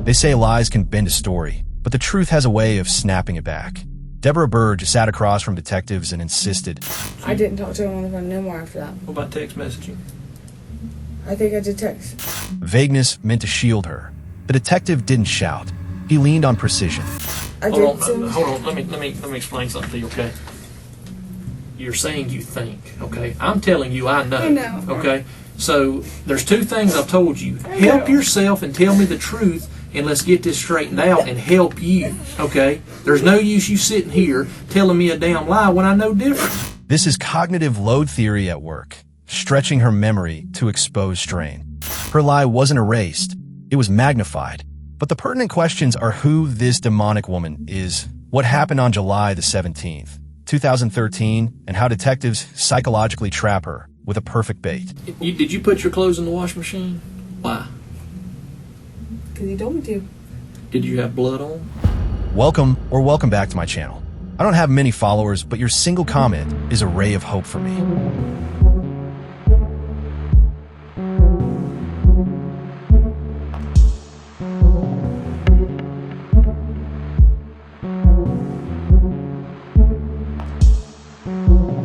They say lies can bend a story, but the truth has a way of snapping it back. Deborah Burge sat across from detectives and insisted. I didn't talk to him on the phone no more after that. What about text messaging? I think I did text. Vagueness meant to shield her. The detective didn't shout. He leaned on precision. Hold on. Let me explain something to you, okay? You're saying you think, okay? I'm telling you I know. I know. Okay? So there's two things I've told you. Help yourself and tell me the truth, and let's get this straightened out and help you, okay? There's no use you sitting here telling me a damn lie when I know different. This is cognitive load theory at work, stretching her memory to expose strain. Her lie wasn't erased, it was magnified. But the pertinent questions are who this demonic woman is, what happened on July the 17th, 2013, and how detectives psychologically trap her with a perfect bait. Did you put your clothes in the washing machine? Why? Because he told me to. Did you have blood on? Welcome back to my channel. I don't have many followers, but your single comment is a ray of hope for me.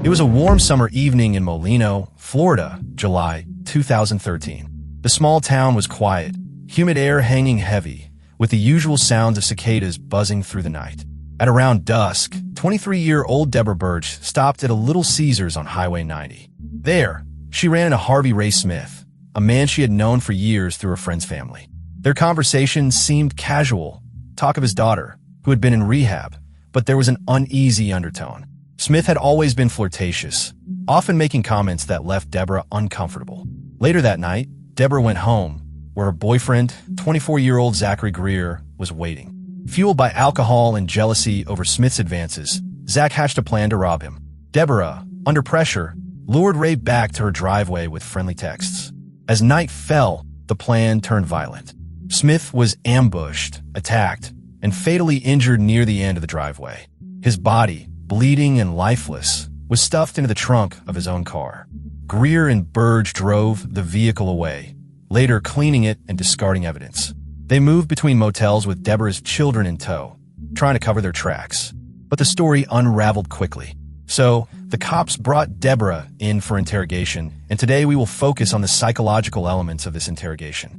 It was a warm summer evening in LEMMiNO, Florida, July 2013. The small town was quiet, humid air hanging heavy, with the usual sounds of cicadas buzzing through the night. At around dusk, 23-year-old Deborah Burge stopped at a Little Caesars on Highway 90. There, she ran into Harvey Ray Smith, a man she had known for years through her friend's family. Their conversation seemed casual, talk of his daughter, who had been in rehab, but there was an uneasy undertone. Smith had always been flirtatious, often making comments that left Deborah uncomfortable. Later that night, Deborah went home, where her boyfriend, 24-year-old Zachary Greer, was waiting. Fueled by alcohol and jealousy over Smith's advances, Zach hatched a plan to rob him. Deborah, under pressure, lured Ray back to her driveway with friendly texts. As night fell, the plan turned violent. Smith was ambushed, attacked, and fatally injured near the end of the driveway. His body, bleeding and lifeless, was stuffed into the trunk of his own car. Greer and Burge drove the vehicle away, later cleaning it and discarding evidence. They moved between motels with Deborah's children in tow, trying to cover their tracks. But the story unraveled quickly. So, the cops brought Deborah in for interrogation, and today we will focus on the psychological elements of this interrogation.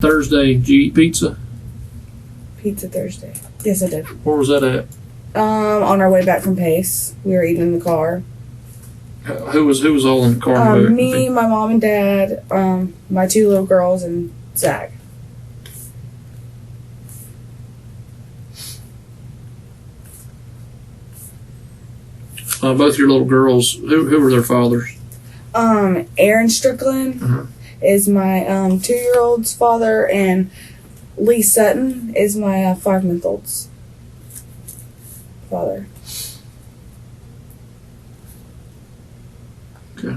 Thursday, did you eat pizza? Pizza Thursday. Yes, I did. Where was that at? On our way back from Pace. We were eating in the car. Who was all in the car? Me, my mom and dad, my two little girls, and Zach. Both your little girls, who were their fathers? Aaron Strickland is my 2-year-old's father, and Lee Sutton is my 5-month-old's father. Okay.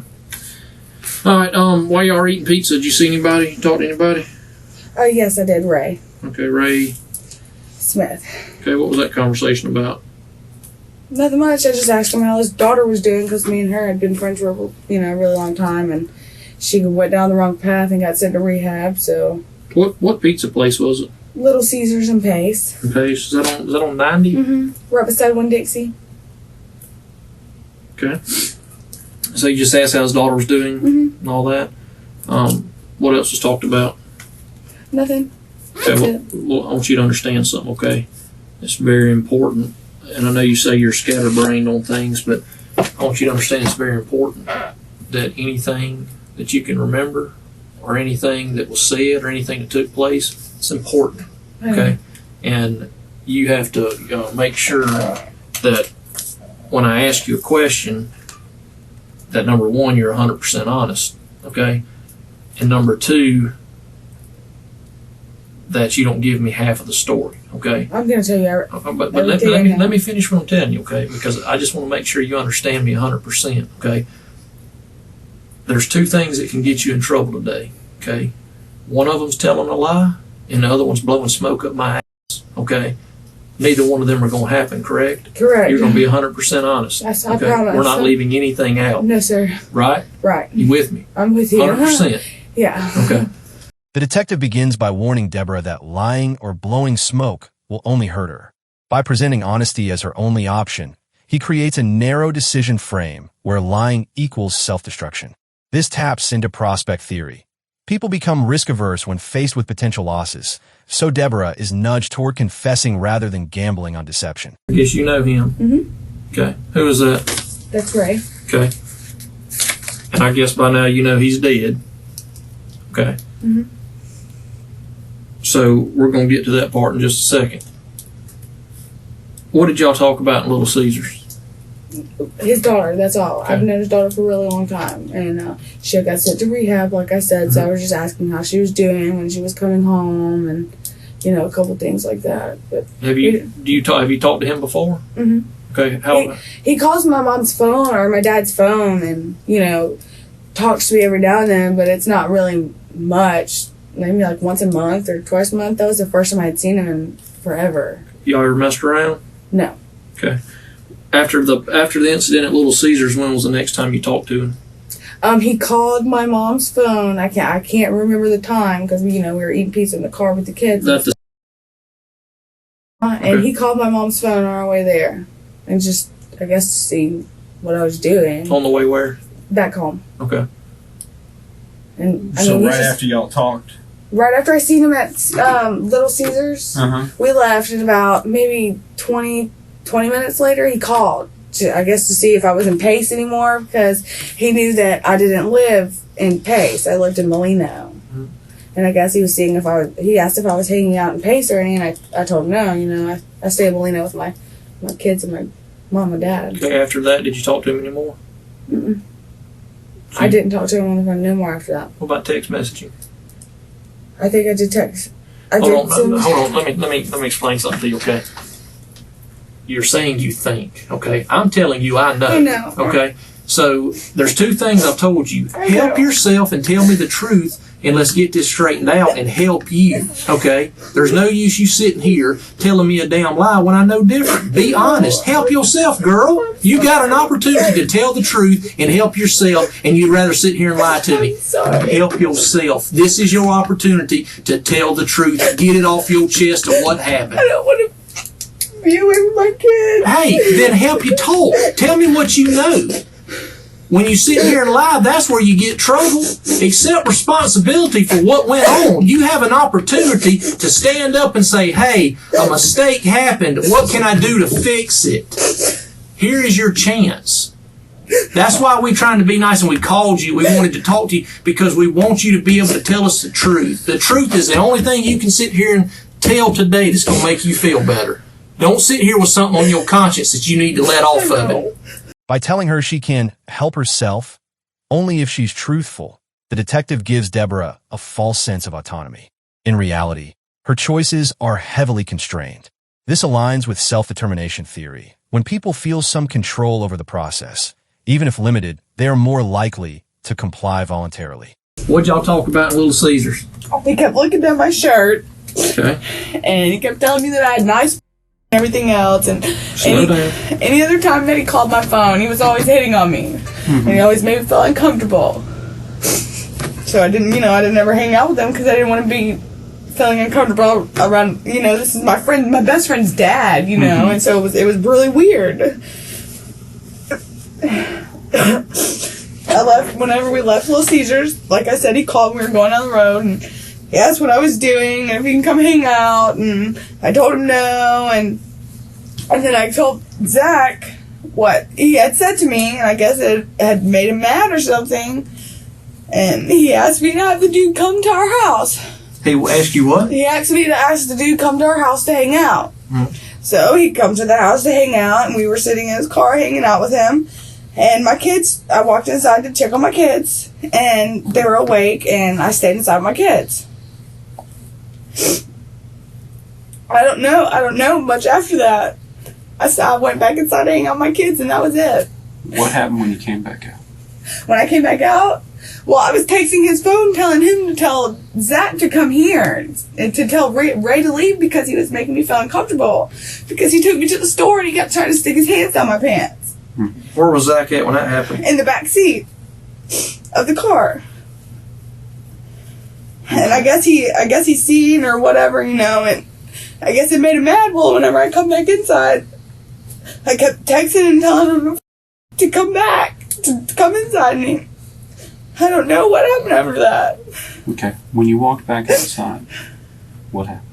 All right. While y'all were eating pizza, did you see anybody? Talk to anybody? Yes, I did. Ray. Okay, Ray Smith. Okay, what was that conversation about? Nothing much. I just asked him how his daughter was doing because me and her had been friends for a really long time, and she went down the wrong path and got sent to rehab. So. What pizza place was it? Little Caesars in Pace. In Pace? Is that on 90? Mm-hmm. Right beside Winn-Dixie. Okay. So you just asked how his daughter was doing and all that. What else was talked about? Nothing. Okay, well, I want you to understand something, okay? It's very important. And I know you say you're scatterbrained on things, but I want you to understand it's very important that anything that you can remember or anything that was said or anything that took place, it's important, okay? And you have to make sure that when I ask you a question, that number one, you're 100% honest, okay? And number two, that you don't give me half of the story, okay? I'm going to tell you. But let me finish what I'm telling you, okay? Because I just want to make sure you understand me 100%, okay? There's two things that can get you in trouble today, okay? One of them's telling a lie, and the other one's blowing smoke up my ass, okay? Neither one of them are going to happen, correct? Correct. You're going to be 100% honest. Yes, okay? I promise. We're not leaving anything out. No, sir. Right? Right. You with me? I'm with you. 100%. Yeah. Okay. The detective begins by warning Deborah that lying or blowing smoke will only hurt her. By presenting honesty as her only option, he creates a narrow decision frame where lying equals self-destruction. This taps into prospect theory. People become risk-averse when faced with potential losses, so Deborah is nudged toward confessing rather than gambling on deception. I guess you know him. Mm-hmm. Okay. Who is that? That's Ray. Okay. And I guess by now you know he's dead. Okay. Mm-hmm. So we're going to get to that part in just a second. What did y'all talk about in Little Caesars? His daughter, that's all. Okay. I've known his daughter for a really long time. And she got sent to rehab, like I said, so I was just asking how she was doing when she was coming home and, you know, a couple things like that. But Have you talked to him before? Mm-hmm. Okay. He calls my mom's phone or my dad's phone and, you know, talks to me every now and then, but it's not really much. Maybe like once a month or twice a month. That was the first time I had seen him in forever. Y'all ever messed around? No. Okay. After the incident at Little Caesars, when was the next time you talked to him? He called my mom's phone. I can't remember the time because we were eating pizza in the car with the kids. And he called my mom's phone on our way there, and just I guess to see what I was doing. On the way where? Back home. Okay. And So right after y'all talked. Right after I seen him at Little Caesars, we left, and about maybe 20 minutes later, he called, to see if I was in Pace anymore, because he knew that I didn't live in Pace. I lived in LEMMiNO. Mm-hmm. And I guess he was seeing he asked if I was hanging out in Pace or anything, and I told him no, I stay in LEMMiNO with my kids and my mom and dad. Okay, after that, did you talk to him anymore? Mm-mm. I didn't talk to him on the phone no more after that. What about text messaging? I think I did text. Hold on. Let me explain something to you, okay? You're saying you think, okay? I'm telling you I know. I know. Okay? So there's two things I've told you. Help yourself and tell me the truth, and let's get this straightened out and help you, okay? There's no use you sitting here telling me a damn lie when I know different. Be honest. Help yourself, girl. You got an opportunity to tell the truth and help yourself, and you'd rather sit here and lie to me. Sorry. Help yourself. This is your opportunity to tell the truth. Get it off your chest of what happened. I don't want to be away with my kids. Hey, then help you talk. Tell me what you know. When you sit here and lie, that's where you get trouble. Accept responsibility for what went on. You have an opportunity to stand up and say, hey, a mistake happened. What can I do to fix it? Here is your chance. That's why we're trying to be nice, and we called you. We wanted to talk to you because we want you to be able to tell us the truth. The truth is the only thing you can sit here and tell today that's going to make you feel better. Don't sit here with something on your conscience that you need to let off of it. By telling her she can help herself only if she's truthful, the detective gives Deborah a false sense of autonomy. In reality, her choices are heavily constrained. This aligns with self-determination theory. When people feel some control over the process, even if limited, they are more likely to comply voluntarily. What'd y'all talk about in Little Caesars? He kept looking at my shirt. Okay. And he kept telling me that I had nice everything else, and any other time that he called my phone, he was always hitting on me, and he always made me feel uncomfortable. So I didn't ever hang out with him because I didn't want to be feeling uncomfortable around. This is my best friend's dad, and so it was really weird. I left whenever we left Little Caesars. Like I said, he called. We were going down the road, and he asked what I was doing and if he can come hang out, and I told him no, and then I told Zach what he had said to me, and I guess it had made him mad or something, and he asked me to have the dude come to our house. He asked you what? He asked me to ask the dude come to our house to hang out. So he comes to the house to hang out, and we were sitting in his car hanging out with him. And my kids, I walked inside to check on my kids, and they were awake, and I stayed inside with my kids. I don't know much after that. I went back inside to hang out with my kids, and that was it. What happened when you came back out? When I came back out, well, I was texting his phone telling him to tell Zach to come here and to tell Ray to leave because he was making me feel uncomfortable. Because he took me to the store and he kept trying to stick his hands down my pants. Where was Zach at when that happened? In the back seat of the car. And I guess he's seen or whatever, you know, and I guess it made him mad. Well, whenever I come back inside, I kept texting and telling him to come back, to come inside, and I don't know what happened after that. Okay. When you walked back outside, what happened?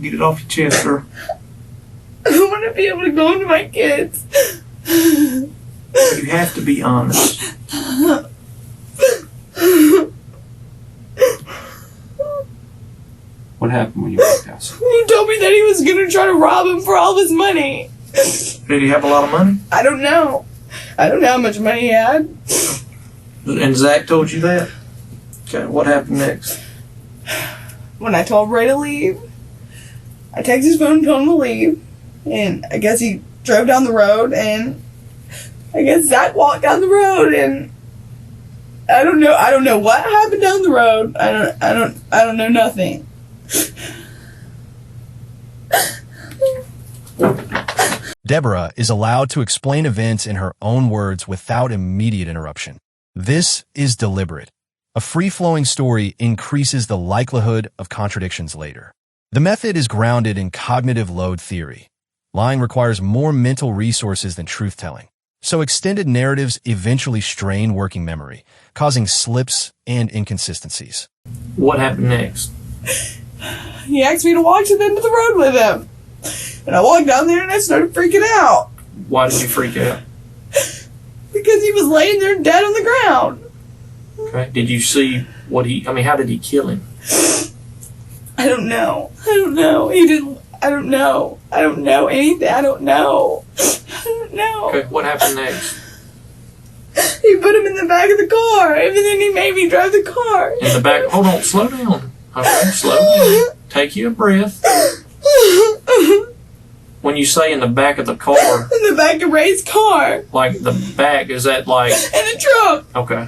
Get it off your chest, sir. I want to be able to go into my kids. You have to be honest. What happened when you walked outside? He told me that he was going to try to rob him for all of his money. Did he have a lot of money? I don't know. I don't know how much money he had. And Zach told you that? Okay, what happened next? When I told Ray to leave, I texted his phone and told him to leave. And I guess he drove down the road, and I guess Zach walked down the road, and I don't know what happened down the road. I don't know nothing. Deborah is allowed to explain events in her own words without immediate interruption. This is deliberate. A free-flowing story increases the likelihood of contradictions later. The method is grounded in cognitive load theory. Lying requires more mental resources than truth-telling, so extended narratives eventually strain working memory, causing slips and inconsistencies. What happened next? He asked me to walk to the end of the road with him. And I walked down there and I started freaking out. Why did you freak out? Because he was laying there dead on the ground. Okay. Did you see how did he kill him? I don't know. He didn't. I don't know anything. I don't know. Okay, what happened next? He put him in the back of the car, and then he made me drive the car. In the back? Hold on, slow down. Okay, slow down. Take you a breath. When you say in the back of the car... In the back of Ray's car. Like, the back, is that like... In the trunk. Okay.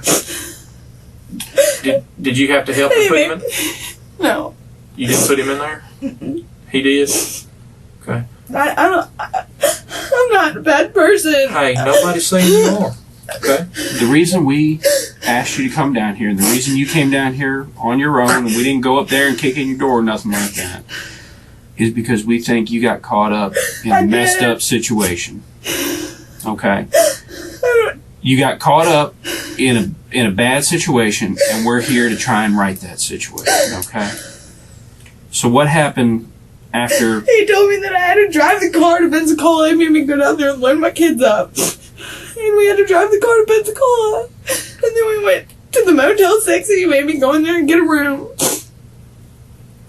Did you have to help him put him in? No. You didn't put him in there? Mm-mm. He did? Okay. I'm not a bad person. Hey, nobody's saying you are. Okay. The reason we asked you to come down here, and the reason you came down here on your own, and we didn't go up there and kick in your door or nothing like that, is because we think you got caught up in a messed up situation. Okay? You got caught up in a bad situation, and we're here to try and right that situation. Okay? So what happened after... He told me that I had to drive the car to Pensacola. He made me go down there and load my kids up. And we had to drive the car to Pensacola. And then we went to the Motel 6 and he made me go in there and get a room.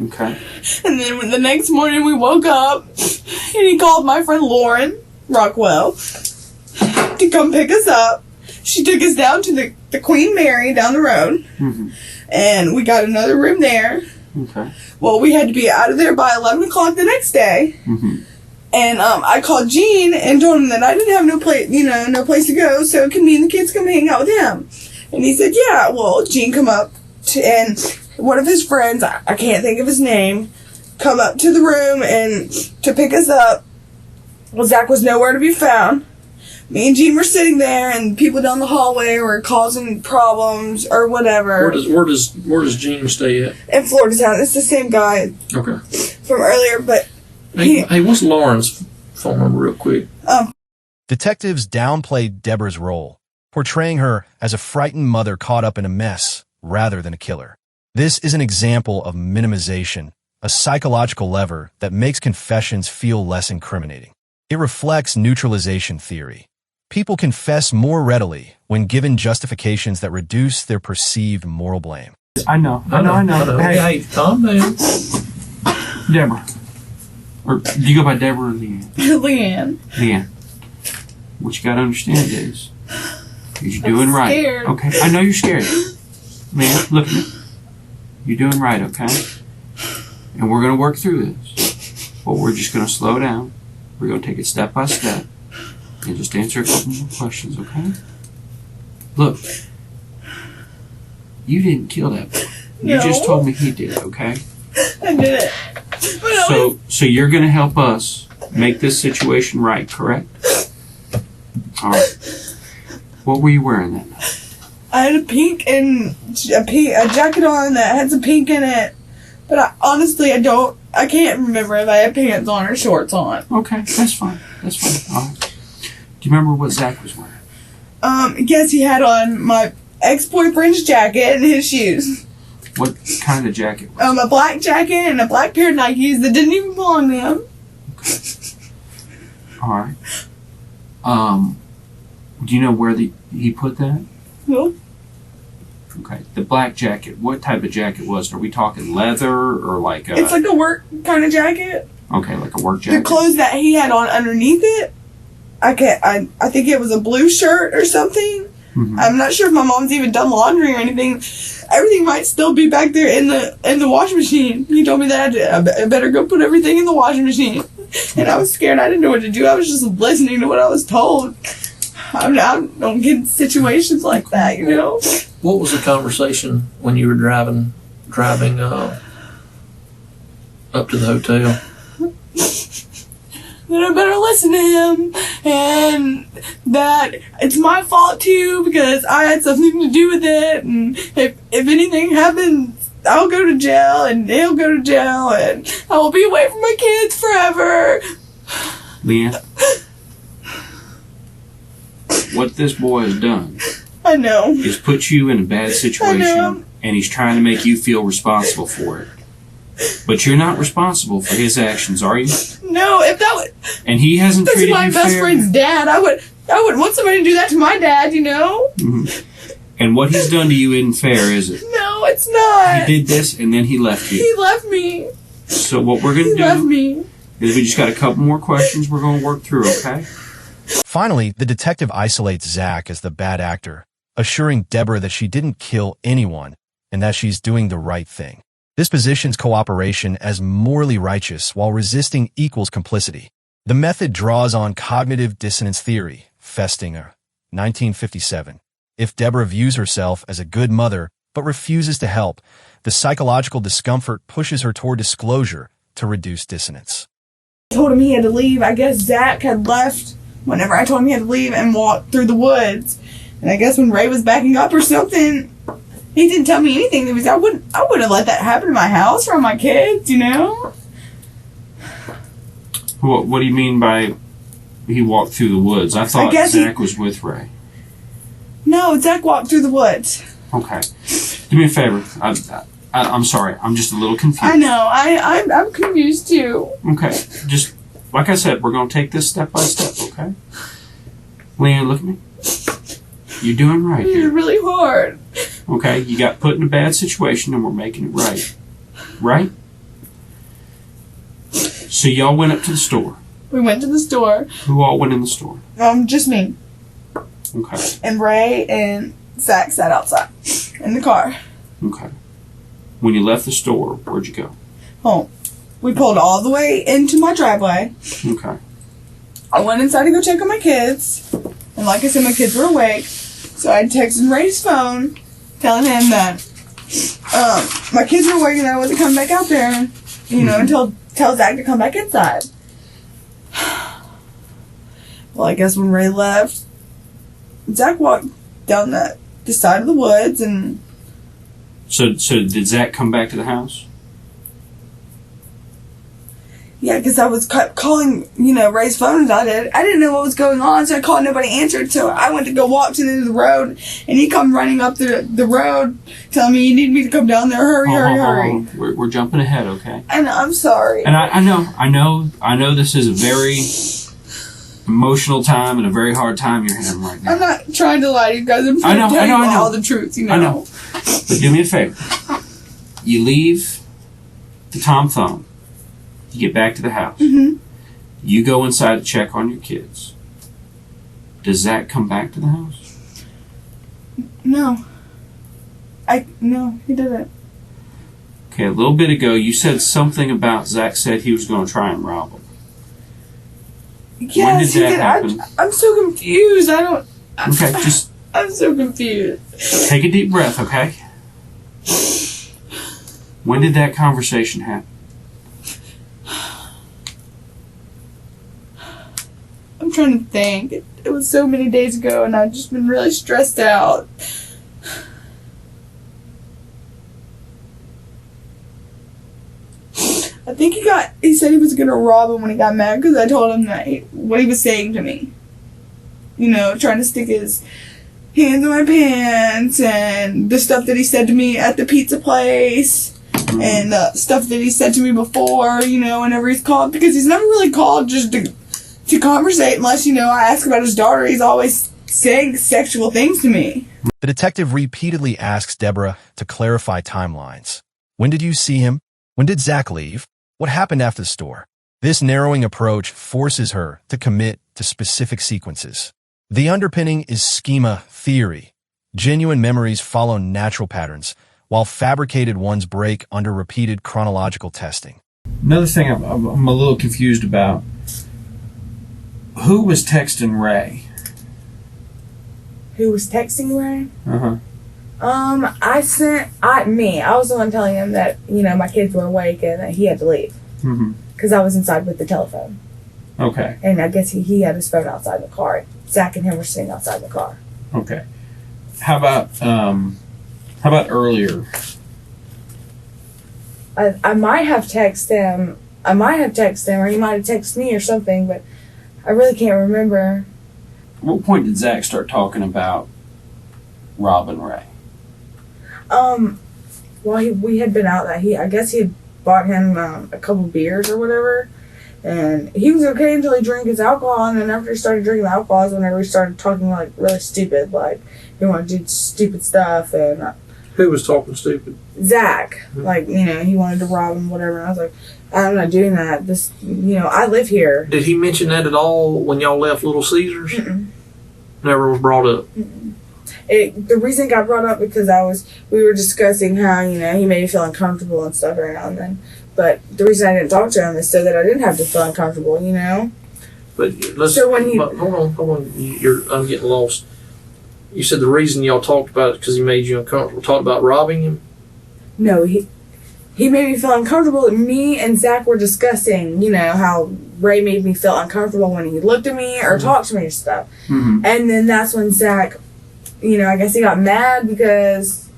Okay. And then the next morning we woke up and he called my friend Lauren Rockwell to come pick us up. She took us down to the Queen Mary down the road. Mm-hmm. And we got another room there. Okay. Well, we had to be out of there by 11 o'clock the next day. Mm-hmm. And I called Gene and told him that I didn't have no place to go, so can me and the kids come hang out with him? And he said, yeah. Well, Gene come up and one of his friends, I can't think of his name, come up to the room and to pick us up. Well, Zach was nowhere to be found. Me and Gene were sitting there, and people down the hallway were causing problems or whatever. Where does Gene stay at? In Florida Town. It's the same guy. Okay. From earlier, but... Hey, what's Lauren's phone number real quick? Detectives downplayed Deborah's role, portraying her as a frightened mother caught up in a mess rather than a killer. This is an example of minimization, a psychological lever that makes confessions feel less incriminating. It reflects neutralization theory. People confess more readily when given justifications that reduce their perceived moral blame. I know. Hey, calm down. Deborah. Or do you go by Deborah or Leanne? Leanne. What you gotta understand is you're doing right. Scared. Okay. I know you're scared. Leanne, look at me. You're doing right, okay? And we're gonna work through this. But we're just gonna slow down. We're gonna take it step by step and just answer a couple more questions, okay? Look. You didn't kill that boy. You just told me he did, okay? I did it. So you're going to help us make this situation right, correct? All right. What were you wearing that night? I had a jacket on that had some pink in it, but I can't remember if I had pants on or shorts on. Okay, that's fine. That's fine. All right. Do you remember what Zach was wearing? Yes, he had on my ex-boyfriend's jacket and his shoes. What kind of jacket was it? A black jacket and a black pair of Nikes that didn't even belong to him. Okay. All right. Do you know where he put that? Nope. Okay. The black jacket. What type of jacket was it? Are we talking leather or like a... It's like a work kind of jacket. Okay, like a work jacket. The clothes that he had on underneath it, I think it was a blue shirt or something. Mm-hmm. I'm not sure if my mom's even done laundry or anything. Everything might still be back there in the washing machine. He told me that I better go put everything in the washing machine. And I was scared. I didn't know what to do. I was just listening to what I was told. I don't get in situations like that, you know. What was the conversation when you were driving up to the hotel? That I better listen to him, and that it's my fault too because I had something to do with it, and if anything happens, I'll go to jail, and he'll go to jail, and I will be away from my kids forever. Leanne, what this boy has done, I know, is put you in a bad situation, and he's trying to make you feel responsible for it. But you're not responsible for his actions, are you? No, if that would... And he hasn't treated you fair. That's my best friend's dad. I would want somebody to do that to my dad, you know? Mm-hmm. And what he's done to you isn't fair, is it? No, it's not. He did this, and then he left you. He left me. So what we're going to do is we just got a couple more questions we're going to work through, okay? Finally, the detective isolates Zach as the bad actor, assuring Deborah that she didn't kill anyone and that she's doing the right thing. This positions cooperation as morally righteous while resisting equals complicity. The method draws on cognitive dissonance theory, Festinger, 1957. If Deborah views herself as a good mother but refuses to help, the psychological discomfort pushes her toward disclosure to reduce dissonance. I told him he had to leave. I guess Zach had left whenever I told him he had to leave and walk through the woods. And I guess when Ray was backing up or something... He didn't tell me anything. I wouldn't have let that happen to my house or my kids, you know? What do you mean by he walked through the woods? I thought Zach was with Ray. No, Zach walked through the woods. Okay. Do me a favor. I'm sorry. I'm just a little confused. I know. I'm confused too. Okay. Just, like I said, we're going to take this step by step, okay? Leanne, look at me. You're doing right here. You're really hard. Okay, you got put in a bad situation and we're making it right. Right? So y'all went up to the store. We went to the store. Who all went in the store? Just me. Okay. And Ray and Zach sat outside in the car. Okay. When you left the store, where'd you go? Home. We pulled all the way into my driveway. Okay. I went inside to go check on my kids. And like I said, my kids were awake. So I texted Ray's phone telling him that my kids were awake and I wasn't coming back out there, you know, until tell Zach to come back inside. Well, I guess when Ray left, Zach walked down the side of the woods and... So did Zach come back to the house? Yeah, because I was calling, you know, Ray's phone and I didn't know what was going on, so I called, nobody answered, so I went to go walk to the end of the road, and he come running up the road, telling me, you need me to come down there, hurry. We're jumping ahead, okay? And I'm sorry. And I know this is a very emotional time and a very hard time you're having right now. I'm not trying to lie to you guys, I'm trying to tell you all the truth, you know. I know. But do me a favor. You leave the Tom Thumb. You get back to the house. Mm-hmm. You go inside to check on your kids. Does Zach come back to the house? No. No, he didn't. Okay, a little bit ago you said something about Zach said he was going to try and rob him. Yes, when did that happen? I'm so confused. Okay, just... I'm so confused. Take a deep breath, okay? When did that conversation happen? I'm trying to think. It was so many days ago, and I've just been really stressed out. I think he said he was going to rob him when he got mad because I told him that what he was saying to me. You know, trying to stick his hands in my pants and the stuff that he said to me at the pizza place and the stuff that he said to me before, you know, whenever he's called. Because he's never really called just to conversate unless, you know, I ask about his daughter. He's always saying sexual things to me. The detective repeatedly asks Deborah to clarify timelines. When did you see him? When did Zach leave? What happened after the store? This narrowing approach forces her to commit to specific sequences. The underpinning is schema theory. Genuine memories follow natural patterns, while fabricated ones break under repeated chronological testing. Another thing I'm a little confused about. Who was texting Ray? Who was texting Ray? Uh-huh. I was the one telling him that, you know, my kids were awake and that he had to leave. Mm-hmm. Because I was inside with the telephone. Okay. And I guess he had his phone outside the car. Zach and him were sitting outside the car. Okay. How about earlier? I might have texted him. Or he might have texted me or something, but I really can't remember. At what point did Zach start talking about robbing Ray? Well, we had been out that I guess he had bought him a couple beers or whatever, and he was okay until he drank his alcohol, and then after he started drinking the alcohol is whenever he started talking like really stupid, like he wanted to do stupid stuff, and Who was talking stupid? Zach, Mm-hmm. like, you know, he wanted to rob him, whatever, and I was like, I'm not doing that. This, you know, I live here. Did he mention that at all when y'all left Little Caesars? Mm-mm. Never was brought up. Mm-mm. The reason it got brought up because we were discussing how, you know, he made me feel uncomfortable and stuff every now and then. But the reason I didn't talk to him is so that I didn't have to feel uncomfortable, you know? But let's. So when hold on. I'm getting lost. You said the reason y'all talked about it because he made you uncomfortable. Talked about robbing him. No, he made me feel uncomfortable. Me and Zach were discussing, you know, how Ray made me feel uncomfortable when he looked at me or talked to me and stuff. Mm-hmm. And then that's when Zach, you know, I guess he got mad because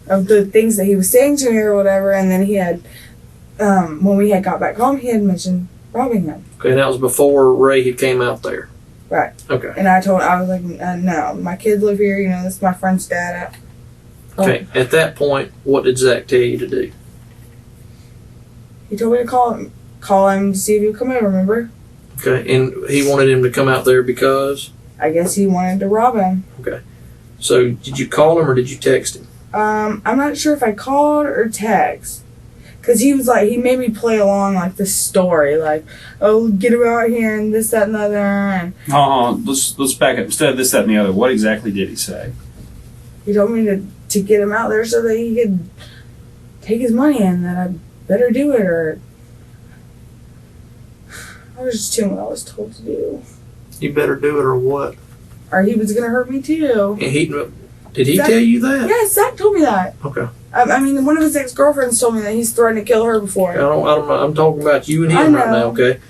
of the things that he was saying to me or whatever. And then he had, when we had got back home, he had mentioned robbing him. Okay, and that was before Ray had came out there. Right. Okay. And I was like, no, my kids live here, you know, this is my friend's dad. Okay. At that point, what did Zach tell you to do? He told me to call him to see if he would come over, remember? Okay, and he wanted him to come out there because? I guess he wanted to rob him. Okay. So, did you call him or did you text him? I'm not sure if I called or text. Because he was like, he made me play along like this story, like, oh, get him out here and this, that, and the other. And Let's back up. Instead of this, that, and the other, what exactly did he say? he told me to get him out there so that he could take his money and that I better do it, or I was just doing what I was told to do. You better do it or what? Or he was going to hurt me too. And did he tell you that? Yes, Zach told me that. Okay. I mean, one of his ex-girlfriends told me that he's threatened to kill her before. I'm talking about you and him right now, okay?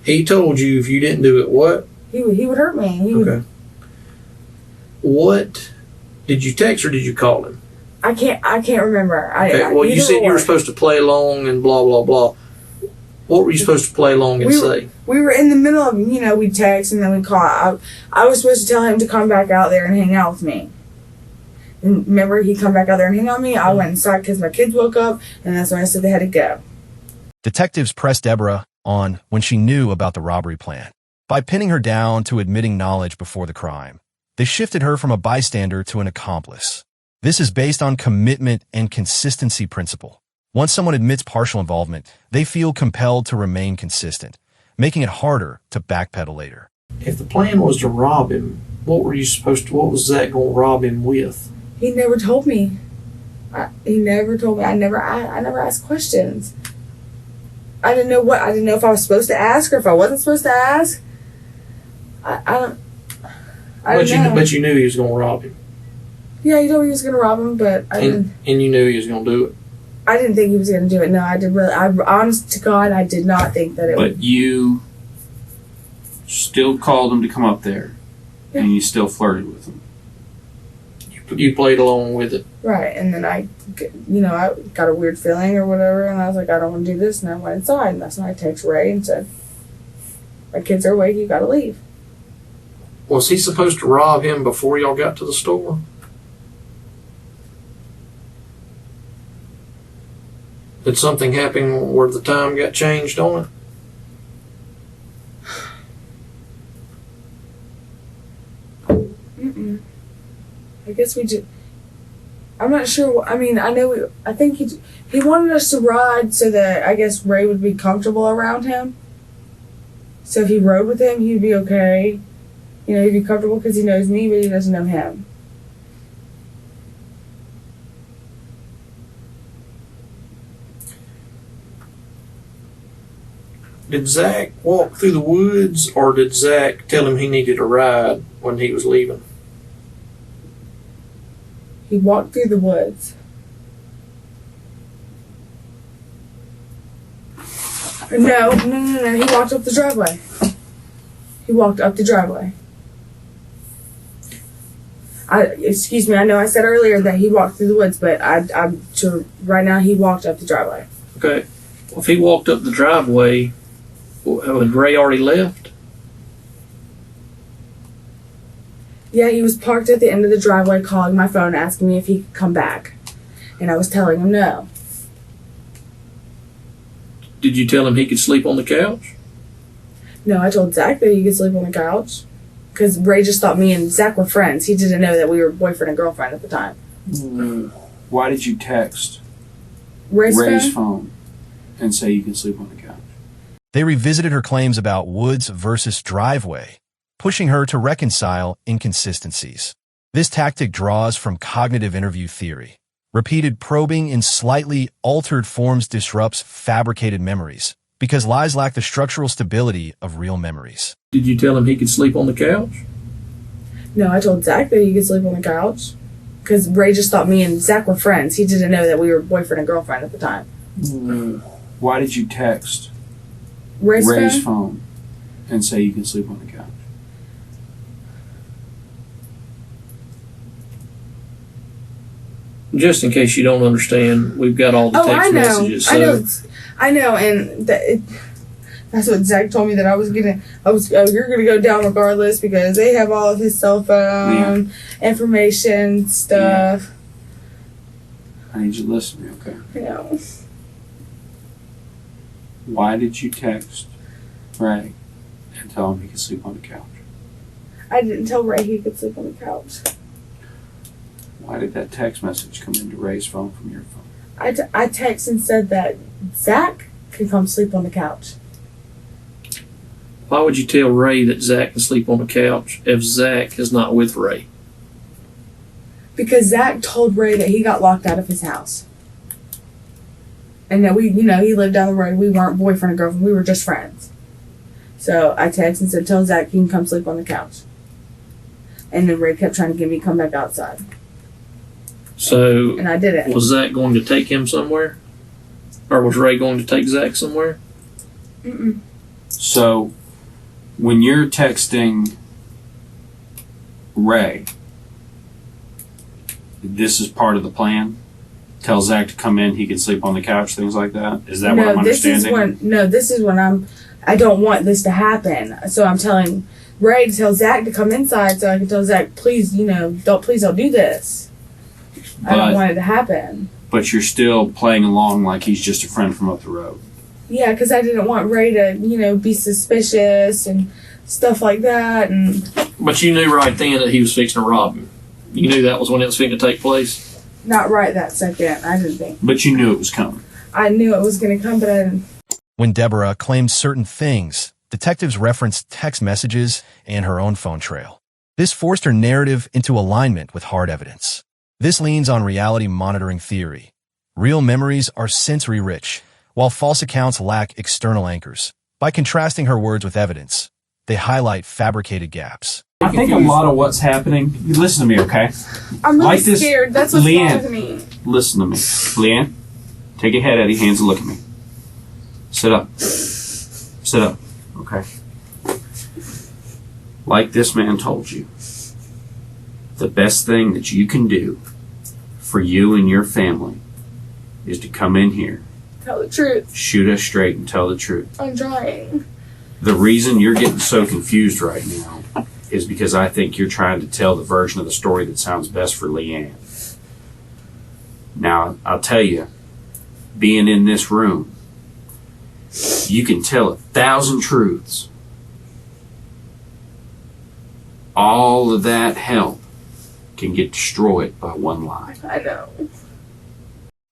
He told you if you didn't do it, what? He would hurt me. Okay. What did you text or did you call him? I can't remember. Okay. Well, you said you were supposed to play along and blah blah blah. What were you supposed to play along and say? We were in the middle of, you know, we'd text and then we'd call. I was supposed to tell him to come back out there and hang out with me. And remember, he'd come back out there and hang out with me. I went inside because my kids woke up, and that's when I said they had to go. Detectives pressed Deborah on when she knew about the robbery plan. By pinning her down to admitting knowledge before the crime, they shifted her from a bystander to an accomplice. This is based on commitment and consistency principle. Once someone admits partial involvement, they feel compelled to remain consistent, making it harder to backpedal later. If the plan was to rob him, what was Zach going to rob him with? He never told me. He never told me. I never asked questions. I didn't know if I was supposed to ask or if I wasn't supposed to ask. I don't know. But you knew he was going to rob him. Yeah, he told me he was going to rob him, but And you knew he was going to do it. I didn't think he was going to do it. No, I did really. Honest to God, I did not think that it would. But you still called him to come up there, and you still flirted with him. You played along with it. Right, and then I got a weird feeling or whatever, and I was like, I don't want to do this, and I went inside, and that's when I texted Ray and said, my kids are awake, you gotta leave. Was he supposed to rob him before y'all got to the store? Did something happen where the time got changed on it? Mm-mm. I guess we just... I'm not sure. I think he wanted us to ride so that I guess Ray would be comfortable around him. So if he rode with him, he'd be okay. He'd be comfortable because he knows me, but he doesn't know him. Did Zach walk through the woods, or did Zach tell him he needed a ride when he was leaving? He walked through the woods. No. He walked up the driveway. Excuse me, I know I said earlier that he walked through the woods, but I'm sure right now he walked up the driveway. Okay. Well, if he walked up the driveway, had Ray already left? Yeah, he was parked at the end of the driveway calling my phone asking me if he could come back. And I was telling him no. Did you tell him he could sleep on the couch? No, I told Zach that he could sleep on the couch. Because Ray just thought me and Zach were friends. He didn't know that we were boyfriend and girlfriend at the time. Why did you text Ray's phone and say you can sleep on the couch? They revisited her claims about woods versus driveway, pushing her to reconcile inconsistencies. This tactic draws from cognitive interview theory. Repeated probing in slightly altered forms disrupts fabricated memories, because lies lack the structural stability of real memories. Did you tell him he could sleep on the couch? No, I told Zach that he could sleep on the couch. Because Ray just thought me and Zach were friends. He didn't know that we were boyfriend and girlfriend at the time. Why did you text Ray's phone and say you can sleep on the couch? Just in case you don't understand, we've got all the text messages. So. I know, and that's what Zach told me, that you're gonna go down regardless because they have all of his cell phone information stuff. Yeah. I need you to listen to me, okay? I know. Why did you text Ray and tell him he could sleep on the couch? I didn't tell Ray he could sleep on the couch. Why did that text message come into Ray's phone from your phone? I texted and said that Zach could come sleep on the couch. Why would you tell Ray that Zach can sleep on the couch if Zach is not with Ray? Because Zach told Ray that he got locked out of his house. And that he lived down the road. We weren't boyfriend and girlfriend. We were just friends. So I texted and said, tell Zach he can come sleep on the couch. And then Ray kept trying to get me to come back outside. So, and I didn't. Was Zach going to take him somewhere? Or was Ray going to take Zach somewhere? Mm-mm. So, when you're texting Ray, this is part of the plan? Tell Zach to come in, he can sleep on the couch, things like that? Is that what I'm understanding? This is when I don't want this to happen. So I'm telling Ray to tell Zach to come inside so I can tell Zach, please don't do this. I don't want it to happen. But you're still playing along like he's just a friend from up the road. Yeah, because I didn't want Ray to, be suspicious and stuff like that. But you knew right then that he was fixing to rob him. You knew that was when it was fixing to take place? Not right that second, I didn't think. But you knew it was coming. I knew it was going to come, but I didn't. When Deborah claimed certain things, detectives referenced text messages and her own phone trail. This forced her narrative into alignment with hard evidence. This leans on reality monitoring theory. Real memories are sensory-rich, while false accounts lack external anchors. By contrasting her words with evidence, they highlight fabricated gaps. I think a lot of what's happening... Listen to me, okay? I'm really scared. That's what's bothering me. Listen to me. Leanne, take your head out of your hands and look at me. Sit up. Sit up. Okay. Like this man told you, the best thing that you can do for you and your family is to come in here, tell the truth, shoot us straight, and tell the truth. I'm trying. The reason you're getting so confused right now is because I think you're trying to tell the version of the story that sounds best for Leanne. Now, I'll tell you, being in this room, you can tell 1,000 truths. All of that help can get destroyed by one lie. I know.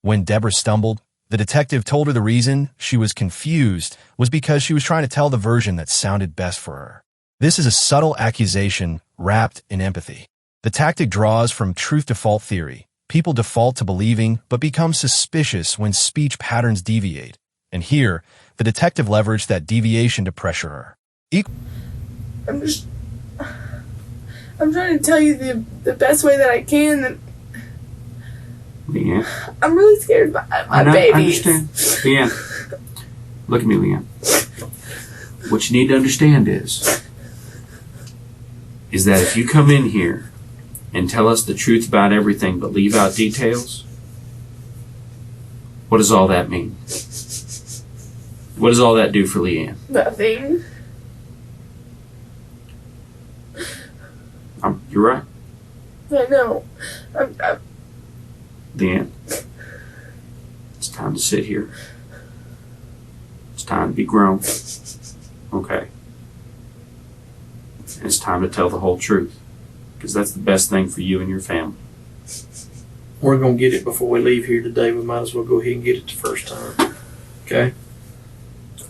When Deborah stumbled, the detective told her the reason she was confused was because she was trying to tell the version that sounded best for her. This is a subtle accusation wrapped in empathy. The tactic draws from truth default theory. People default to believing but become suspicious when speech patterns deviate. And here, the detective leveraged that deviation to pressure her. I'm trying to tell you the best way that I can. Leanne, I'm really scared about my babies. I understand. Leanne, look at me, Leanne. What you need to understand is that if you come in here and tell us the truth about everything but leave out details, what does all that mean? What does all that do for Leanne? Nothing. You're right. I know. Leanne, it's time to sit here. It's time to be grown. Okay. And it's time to tell the whole truth. Because that's the best thing for you and your family. We're going to get it before we leave here today. We might as well go ahead and get it the first time. Okay?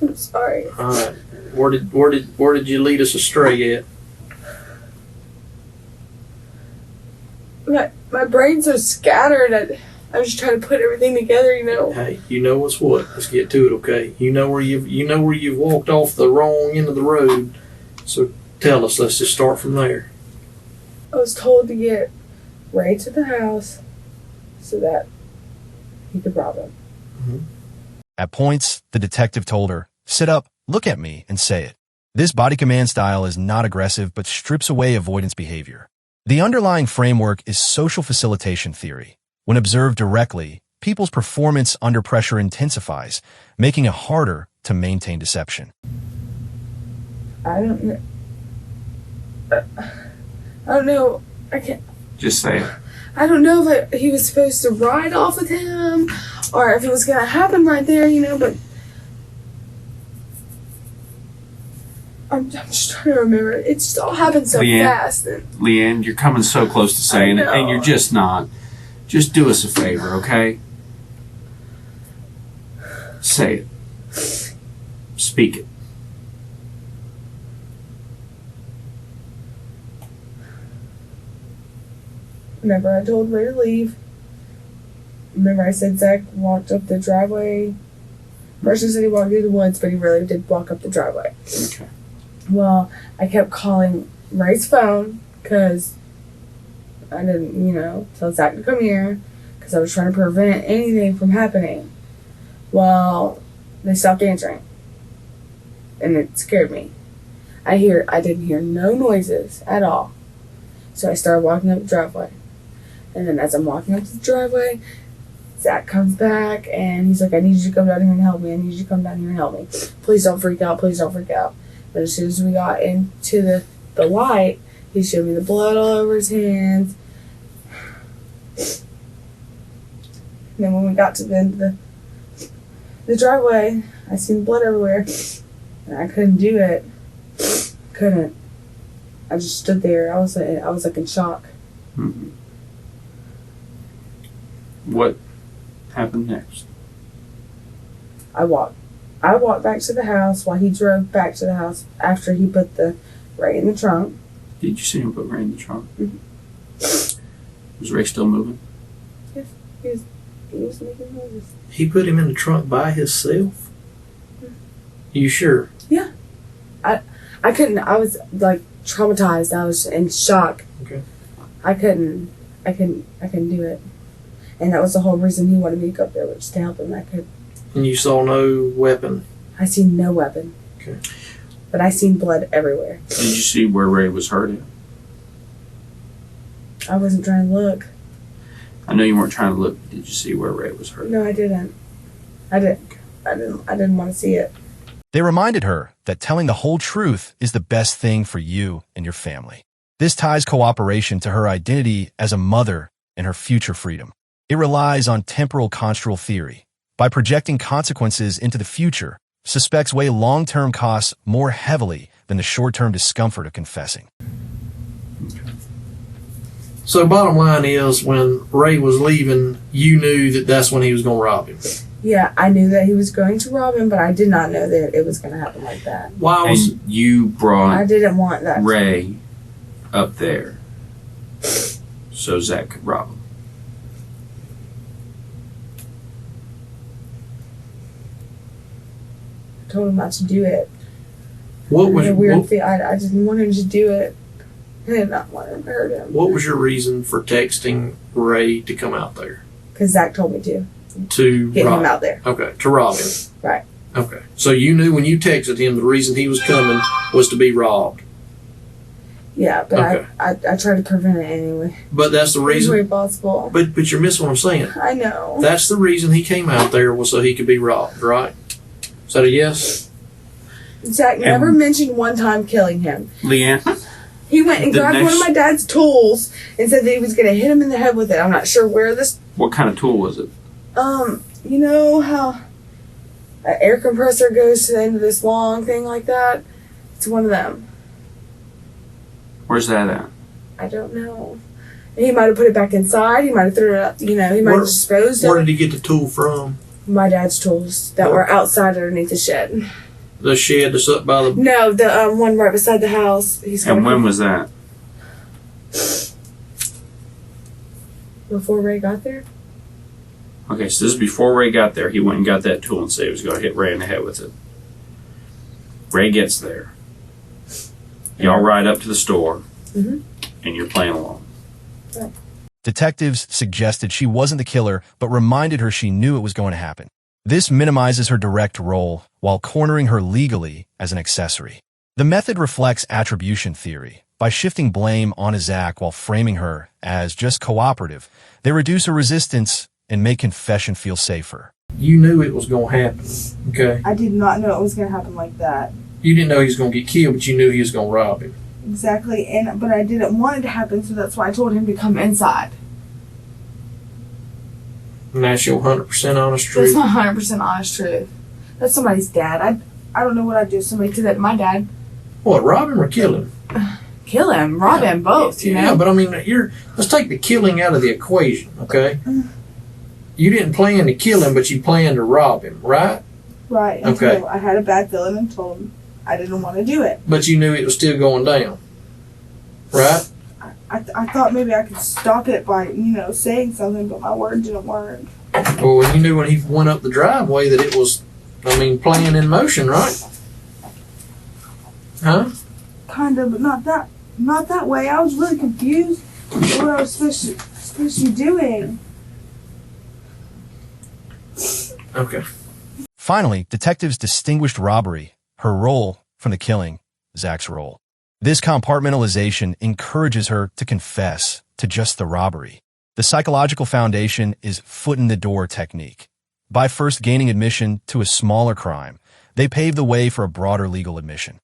I'm sorry. All right. Where did you lead us astray at? My brain's so scattered. I was just trying to put everything together, you know. Hey, you know what's what. Let's get to it, okay? You know where you've walked off the wrong end of the road. So tell us. Let's just start from there. I was told to get Ray to the house so that he could rob him. Mm-hmm. At points, the detective told her, "Sit up, look at me, and say it." This body command style is not aggressive but strips away avoidance behavior. The underlying framework is social facilitation theory. When observed directly, people's performance under pressure intensifies, making it harder to maintain deception. I don't know. I can't. Just say it. I don't know if he was supposed to ride off with him or if it was going to happen right there, you know, but I'm just trying to remember. It just all happened so fast. Leanne, you're coming so close to saying it, and you're just not. Just do us a favor, okay? Say it. Speak it. Remember I told Ray to leave. Remember I said Zach walked up the driveway. First I said he walked through the woods, but he really did walk up the driveway. Okay. Well, I kept calling Ray's phone because I didn't, tell Zach to come here because I was trying to prevent anything from happening. Well, they stopped answering. And it scared me. I didn't hear no noises at all. So I started walking up the driveway. And then as I'm walking up the driveway, Zach comes back and he's like, "I need you to come down here and help me. I need you to come down here and help me. Please don't freak out. Please don't freak out." But as soon as we got into the light, he showed me the blood all over his hands. And then when we got to the end of the driveway, I seen blood everywhere. And I couldn't do it. Couldn't. I just stood there. I was like in shock. Mm-hmm. What happened next? I walked back to the house while he drove back to the house after he put the Ray in the trunk. Did you see him put Ray in the trunk? Mm-hmm. Was Ray still moving? Yes, he was making noises. He put him in the trunk by himself? Mm-hmm. You sure? Yeah. I couldn't. I was like traumatized. I was in shock. Okay. I couldn't do it. And that was the whole reason he wanted me to go up there, was just to help him. And you saw no weapon? I seen no weapon. Okay. but I seen blood everywhere. Did you see where Ray was hurting? I wasn't trying to look. I know you weren't trying to look. Did you see where Ray was hurting? No, I didn't. I didn't want to see it. They reminded her that telling the whole truth is the best thing for you and your family. This ties cooperation to her identity as a mother and her future freedom. It relies on temporal construal theory. By projecting consequences into the future, suspects weigh long-term costs more heavily than the short-term discomfort of confessing. So bottom line is, when Ray was leaving, you knew that that's when he was going to rob him. Yeah, I knew that he was going to rob him, but I did not know that it was going to happen like that. Why was And you brought I didn't want that. Ray up there so Zach could rob him. I told him not to do it. what was I had a weird what, feel. I didn't want him to do it. I did not want him to hurt him. what was your reason for texting Ray to come out there Because Zach told me to to get rob him out there. Okay, to rob him. Right. Okay, so you knew when you texted him the reason he was coming was to be robbed. Yeah, but Okay. I tried to prevent it anyway. But that's the Any way reason. possible. But you're missing what I'm saying. I know. That's the reason he came out there, was so he could be robbed, right? Is that a yes? Zach never mentioned one time killing him. Leanne? He went and The grabbed one next- of my dad's tools and said that he was going to hit him in the head with it. I'm not sure where this. What kind of tool was it? You know how an air compressor goes to the end of this long thing like that? It's one of them. Where's that at? I don't know. He might have put it back inside. He might have threw it up. You know, he might Where- have disposed Where of did he get the tool from? my dad's tools that were outside underneath the shed. The shed that's up by the. No, the one right beside the house. He's And got when was that? before Ray got there. Okay, so this is before Ray got there. He went and got that tool and said he was going to hit Ray in the head with it. Ray gets there. Y'all ride up to the store, Mhm. and you're playing along. Detectives suggested she wasn't the killer, but reminded her she knew it was going to happen. This minimizes her direct role while cornering her legally as an accessory. The method reflects attribution theory. By shifting blame onto Zach while framing her as just cooperative, they reduce her resistance and make confession feel safer. You knew it was going to happen, okay? I did not know it was going to happen like that. You didn't know he was going to get killed, but you knew he was going to rob him. Exactly, but I didn't want it to happen, so that's why I told him to come inside. And that's your 100% honest That's truth. not 100% honest truth. That's somebody's dad. I don't know what I'd do if somebody did that to my dad. What, rob him or kill him? Kill him, rob him, both, you know? Yeah, but I mean, let's take the killing out of the equation, okay? You didn't plan to kill him, but you planned to rob him, right? Right, Okay. until I had a bad feeling and told him I didn't want to do it. But you knew it was still going down, right? I thought maybe I could stop it by, saying something, but my word didn't work. Well, you knew when he went up the driveway that it was, playing in motion, right? Huh? Kind of, but not that way. I was really confused what I was supposed to be doing. Okay. Finally, detectives distinguished robbery, her role, from the killing, Zach's role. This compartmentalization encourages her to confess to just the robbery. The psychological foundation is foot-in-the-door technique. By first gaining admission to a smaller crime, they pave the way for a broader legal admission.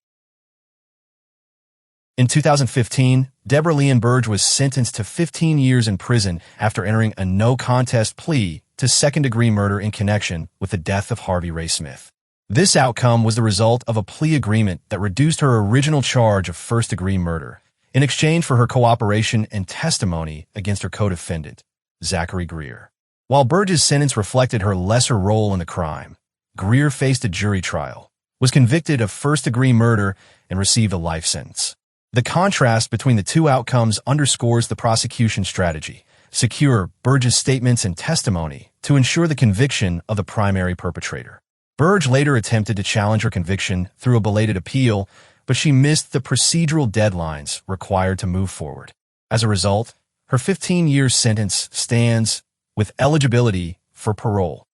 In 2015, Deborah Leanne Burge was sentenced to 15 years in prison after entering a no-contest plea to second-degree murder in connection with the death of Harvey Ray Smith. This outcome was the result of a plea agreement that reduced her original charge of first-degree murder in exchange for her cooperation and testimony against her co-defendant, Zachary Greer. While Burge's sentence reflected her lesser role in the crime, Greer faced a jury trial, was convicted of first-degree murder, and received a life sentence. The contrast between the two outcomes underscores the prosecution's strategy: secure Burge's statements and testimony to ensure the conviction of the primary perpetrator. Burge later attempted to challenge her conviction through a belated appeal, but she missed the procedural deadlines required to move forward. As a result, her 15-year sentence stands with eligibility for parole.